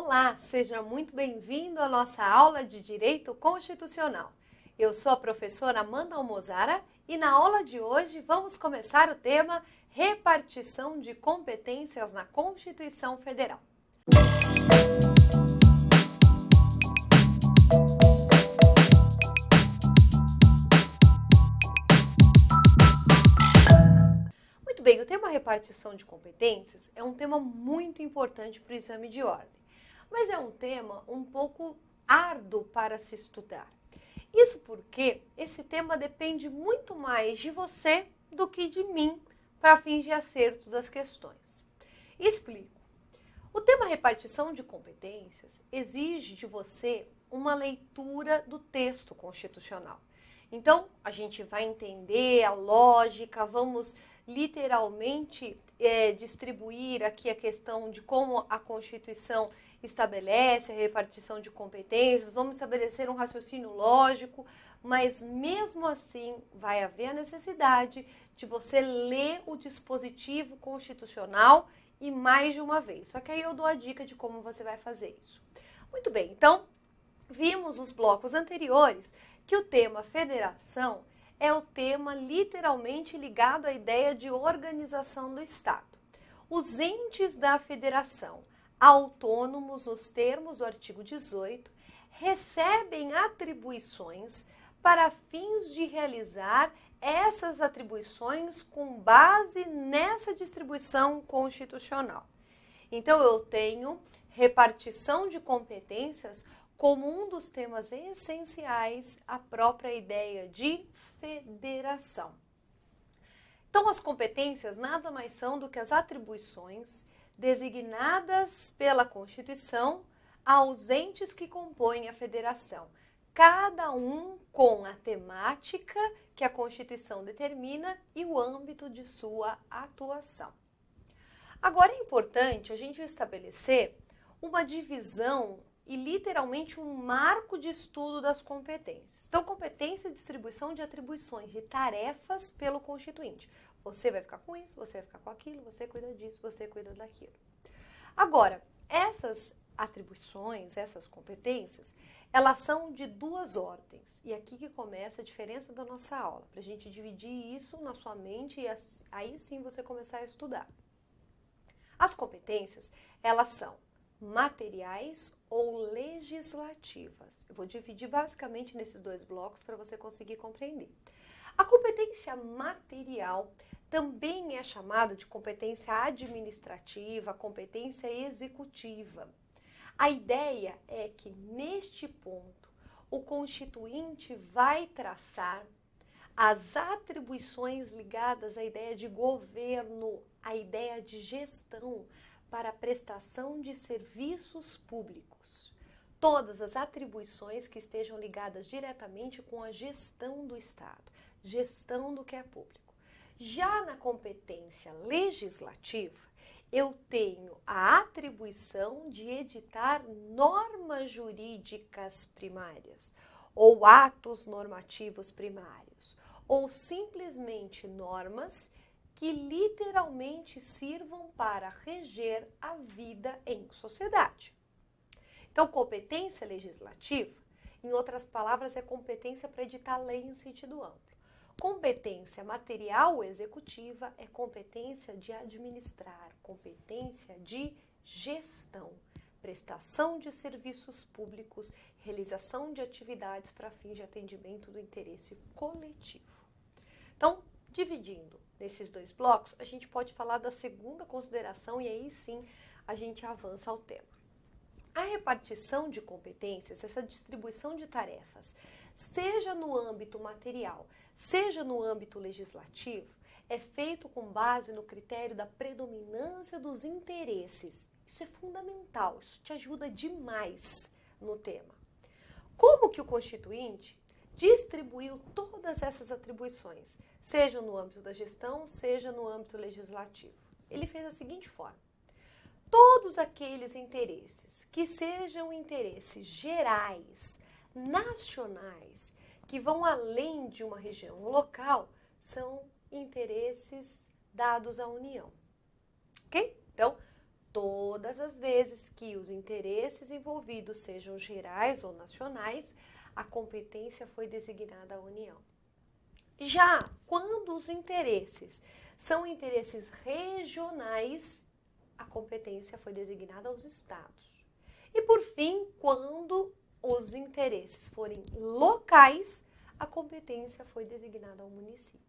Olá, seja muito bem-vindo à nossa aula de Direito Constitucional. Eu sou a professora Amanda Almozara e na aula de hoje vamos começar o tema Repartição de competências na Constituição Federal. Muito bem, o tema repartição de competências é um tema muito importante para o exame de ordem, mas é um tema um pouco árduo para se estudar. Isso porque esse tema depende muito mais de você do que de mim para fins de acerto das questões. Explico. O tema repartição de competências exige de você uma leitura do texto constitucional. Então, a gente vai entender a lógica, vamos literalmente distribuir aqui a questão de como a Constituição estabelece a repartição de competências, vamos estabelecer um raciocínio lógico, mas mesmo assim vai haver a necessidade de você ler o dispositivo constitucional e mais de uma vez. Só que aí eu dou a dica de como você vai fazer isso. Muito bem, então, vimos nos blocos anteriores que o tema federação é o tema literalmente ligado à ideia de organização do Estado. Os entes da federação, autônomos nos termos do artigo 18, recebem atribuições para fins de realizar essas atribuições com base nessa distribuição constitucional. Então, eu tenho repartição de competências como um dos temas essenciais à própria ideia de federação. Então, as competências nada mais são do que as atribuições designadas pela Constituição aos entes que compõem a federação, cada um com a temática que a Constituição determina e o âmbito de sua atuação. Agora, é importante a gente estabelecer uma divisão e literalmente um marco de estudo das competências. Então, competência é distribuição de atribuições, de tarefas pelo constituinte. Você vai ficar com isso, você vai ficar com aquilo, você cuida disso, você cuida daquilo. Agora, essas atribuições, essas competências, elas são de duas ordens. E aqui que começa a diferença da nossa aula, para a gente dividir isso na sua mente e aí sim você começar a estudar. As competências, elas são materiais ou legislativas. Eu vou dividir basicamente nesses dois blocos para você conseguir compreender. A competência material também é chamada de competência administrativa, competência executiva. A ideia é que, neste ponto, o constituinte vai traçar as atribuições ligadas à ideia de governo, à ideia de gestão, para a prestação de serviços públicos. Todas as atribuições que estejam ligadas diretamente com a gestão do Estado, gestão do que é público. Já na competência legislativa, eu tenho a atribuição de editar normas jurídicas primárias, ou atos normativos primários, ou simplesmente normas que literalmente sirvam para reger a vida em sociedade. Então, competência legislativa, em outras palavras, é competência para editar lei em sentido amplo. Competência material ou executiva é competência de administrar, competência de gestão, prestação de serviços públicos, realização de atividades para fins de atendimento do interesse coletivo. Então, dividindo nesses dois blocos, a gente pode falar da segunda consideração e aí sim a gente avança ao tema. A repartição de competências, essa distribuição de tarefas, seja no âmbito material, seja no âmbito legislativo, é feito com base no critério da predominância dos interesses. Isso é fundamental, isso te ajuda demais no tema. Como que o Constituinte distribuiu todas essas atribuições, seja no âmbito da gestão, seja no âmbito legislativo? Ele fez da seguinte forma: todos aqueles interesses que sejam interesses gerais, nacionais, que vão além de uma região local, são interesses dados à União. Ok? Então, todas as vezes que os interesses envolvidos sejam gerais ou nacionais, a competência foi designada à União. Já quando os interesses são interesses regionais, a competência foi designada aos estados. E por fim, quando os interesses forem locais, a competência foi designada ao município.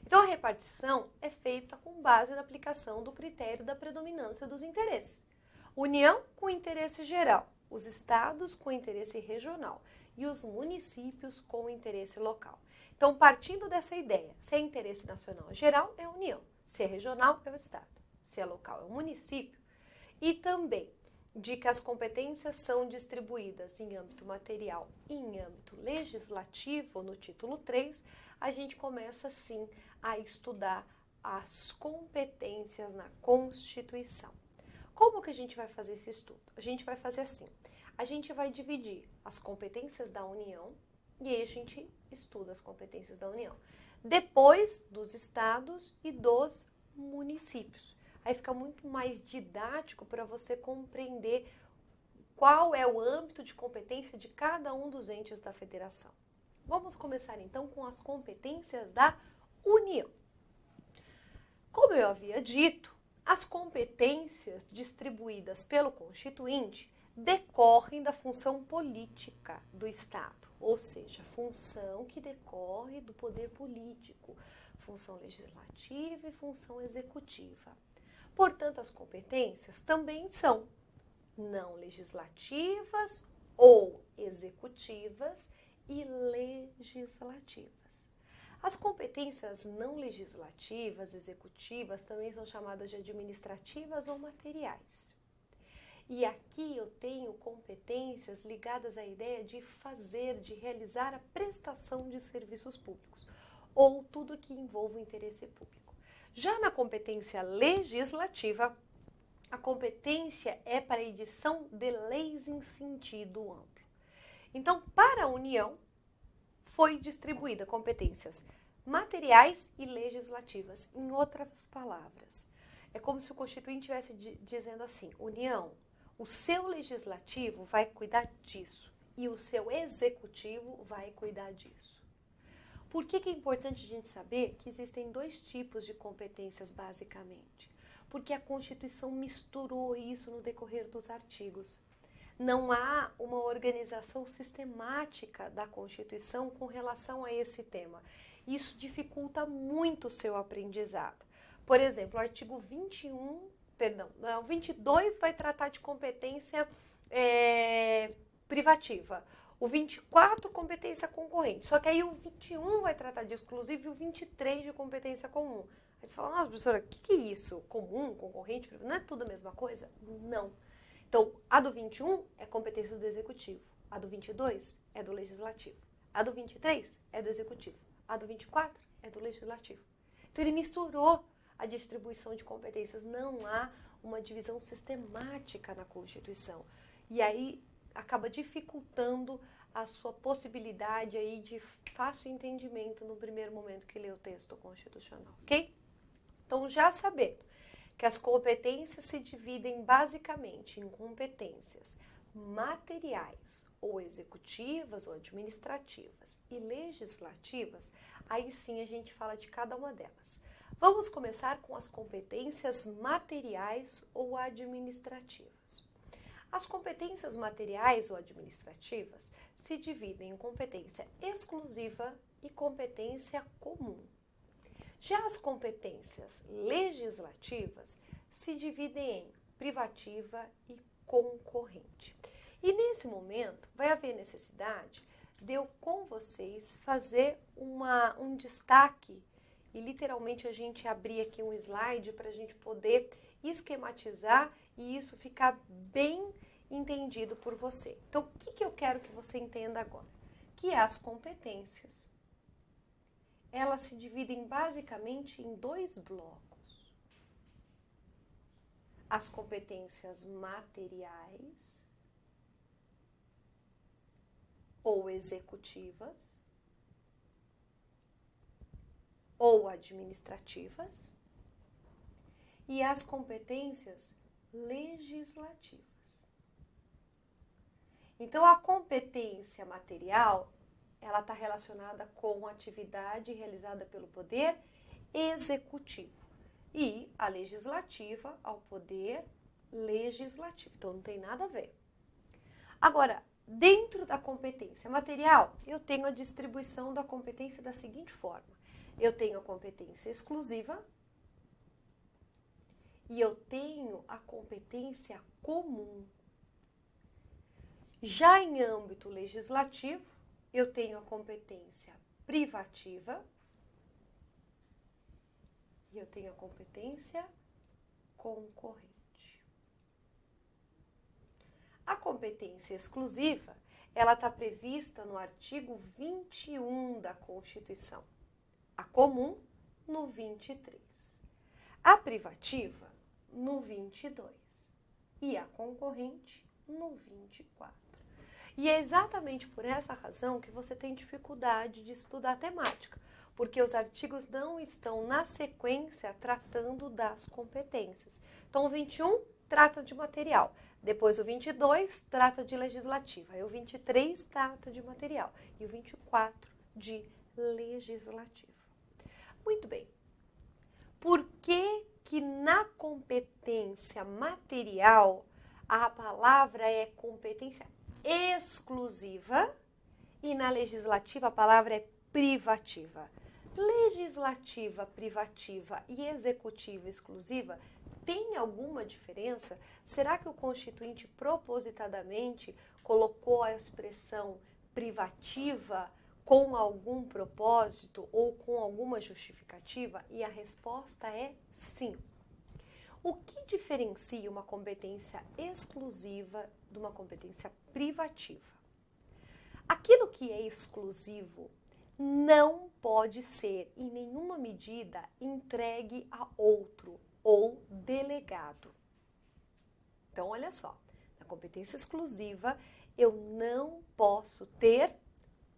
Então, a repartição é feita com base na aplicação do critério da predominância dos interesses. União com interesse geral, os estados com interesse regional e os municípios com interesse local. Então, partindo dessa ideia, se é interesse nacional geral, é a União. Se é regional, é o estado. Se é local, é o município. E também de que as competências são distribuídas em âmbito material e em âmbito legislativo, no título 3, a gente começa, sim, a estudar as competências na Constituição. Como que a gente vai fazer esse estudo? A gente vai fazer assim, a gente vai dividir as competências da União e aí a gente estuda as competências da União. Depois dos estados e dos municípios. Aí fica muito mais didático para você compreender qual é o âmbito de competência de cada um dos entes da federação. Vamos começar então com as competências da União. Como eu havia dito, as competências distribuídas pelo Constituinte decorrem da função política do Estado, ou seja, função que decorre do poder político, função legislativa e função executiva. Portanto, as competências também são não legislativas ou executivas e legislativas. As competências não legislativas, executivas, também são chamadas de administrativas ou materiais. E aqui eu tenho competências ligadas à ideia de fazer, de realizar a prestação de serviços públicos, ou tudo que envolva o interesse público. Já na competência legislativa, a competência é para a edição de leis em sentido amplo. Então, para a União, foi distribuída competências materiais e legislativas. Em outras palavras, é como se o Constituinte estivesse dizendo assim, União, o seu legislativo vai cuidar disso e o seu executivo vai cuidar disso. Por que é importante a gente saber que existem dois tipos de competências, basicamente? Porque a Constituição misturou isso no decorrer dos artigos. Não há uma organização sistemática da Constituição com relação a esse tema. Isso dificulta muito o seu aprendizado. Por exemplo, o artigo 22 vai tratar de competência privativa. O 24, competência concorrente. Só que aí o 21 vai tratar de exclusivo e o 23 de competência comum. Aí você fala, nossa, professora, o que é isso? Comum, concorrente, não é tudo a mesma coisa? Não. Então, a do 21 é competência do executivo. A do 22 é do legislativo. A do 23 é do executivo. A do 24 é do legislativo. Então, ele misturou a distribuição de competências. Não há uma divisão sistemática na Constituição. E aí acaba dificultando a sua possibilidade aí de fácil entendimento no primeiro momento que lê o texto constitucional, ok? Então, já sabendo que as competências se dividem basicamente em competências materiais ou executivas ou administrativas e legislativas, aí sim a gente fala de cada uma delas. Vamos começar com as competências materiais ou administrativas. As competências materiais ou administrativas se dividem em competência exclusiva e competência comum. Já as competências legislativas se dividem em privativa e concorrente. E nesse momento vai haver necessidade de eu com vocês fazer um destaque e literalmente a gente abrir aqui um slide para a gente poder esquematizar e isso ficar bem entendido por você. Então, o que eu quero que você entenda agora? Que as competências, elas se dividem basicamente em dois blocos. As competências materiais ou executivas ou administrativas e as competências legislativas. Então, a competência material, ela está relacionada com a atividade realizada pelo poder executivo e a legislativa ao poder legislativo. Então, não tem nada a ver. Agora, dentro da competência material, eu tenho a distribuição da competência da seguinte forma. Eu tenho a competência exclusiva e eu tenho a competência comum. Já em âmbito legislativo, eu tenho a competência privativa e eu tenho a competência concorrente. A competência exclusiva, ela está prevista no artigo 21 da Constituição. A comum, no 23. A privativa, no 22. E a concorrente, no 24. E é exatamente por essa razão que você tem dificuldade de estudar temática, porque os artigos não estão na sequência tratando das competências. Então, o 21 trata de material, depois o 22 trata de legislativa, aí o 23 trata de material e o 24 de legislativa. Muito bem. Por que na competência material a palavra é competência exclusiva e na legislativa a palavra é privativa? Legislativa, privativa e executiva exclusiva tem alguma diferença? Será que o Constituinte propositadamente colocou a expressão privativa com algum propósito ou com alguma justificativa? E a resposta é sim. O que diferencia uma competência exclusiva de uma competência privativa? Aquilo que é exclusivo não pode ser, em nenhuma medida, entregue a outro ou delegado. Então, olha só, na competência exclusiva, eu não posso ter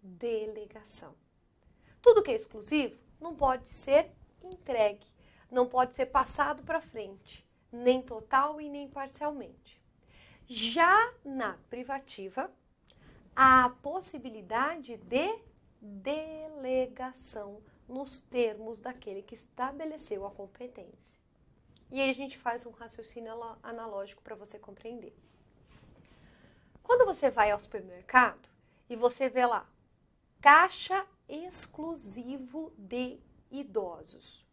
delegação. Tudo que é exclusivo não pode ser entregue, não pode ser passado para frente, nem total e nem parcialmente. Já na privativa, há a possibilidade de delegação nos termos daquele que estabeleceu a competência. E aí a gente faz um raciocínio analógico para você compreender. Quando você vai ao supermercado e você vê lá, caixa exclusivo de idosos,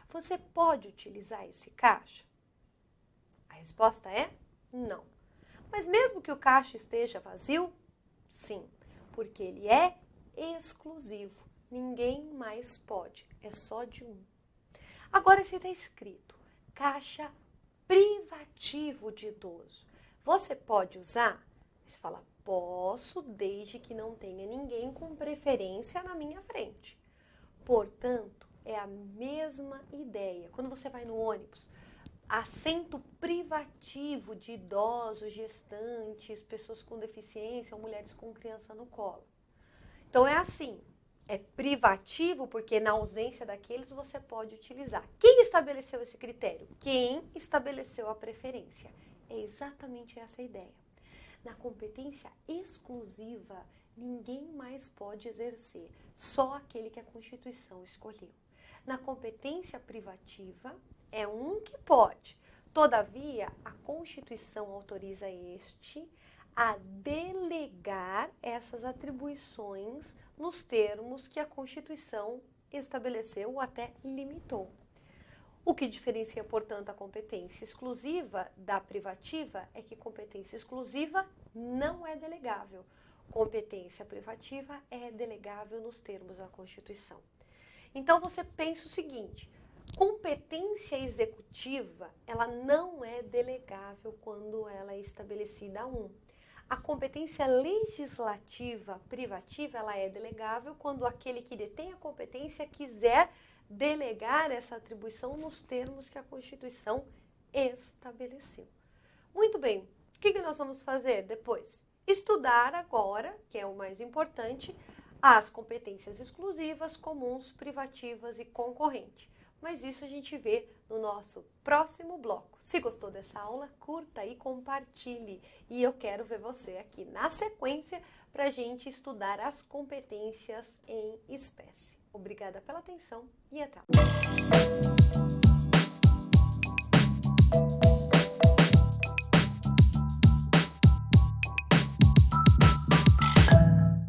você pode utilizar esse caixa? A resposta é não. Mas mesmo que o caixa esteja vazio, sim, porque ele é exclusivo. Ninguém mais pode, é só de um. Agora, se está escrito caixa privativo de idoso, você pode usar? Você fala, posso, desde que não tenha ninguém com preferência na minha frente. Portanto, é a mesma ideia. Quando você vai no ônibus, assento privativo de idosos, gestantes, pessoas com deficiência ou mulheres com criança no colo. Então, é assim, é privativo porque na ausência daqueles você pode utilizar. Quem estabeleceu esse critério? Quem estabeleceu a preferência? É exatamente essa a ideia. Na competência exclusiva, ninguém mais pode exercer, só aquele que a Constituição escolheu. Na competência privativa, é um que pode. Todavia, a Constituição autoriza este a delegar essas atribuições nos termos que a Constituição estabeleceu ou até limitou. O que diferencia, portanto, a competência exclusiva da privativa é que competência exclusiva não é delegável. Competência privativa é delegável nos termos da Constituição. Então, você pensa o seguinte, competência executiva, ela não é delegável quando ela é estabelecida a um. A competência legislativa privativa, ela é delegável quando aquele que detém a competência quiser delegar essa atribuição nos termos que a Constituição estabeleceu. Muito bem, o que nós vamos fazer depois? Estudar agora, que é o mais importante, as competências exclusivas, comuns, privativas e concorrente. mas isso a gente vê no nosso próximo bloco. Se gostou dessa aula, curta e compartilhe. E eu quero ver você aqui na sequência para a gente estudar as competências em espécie. Obrigada pela atenção e até lá.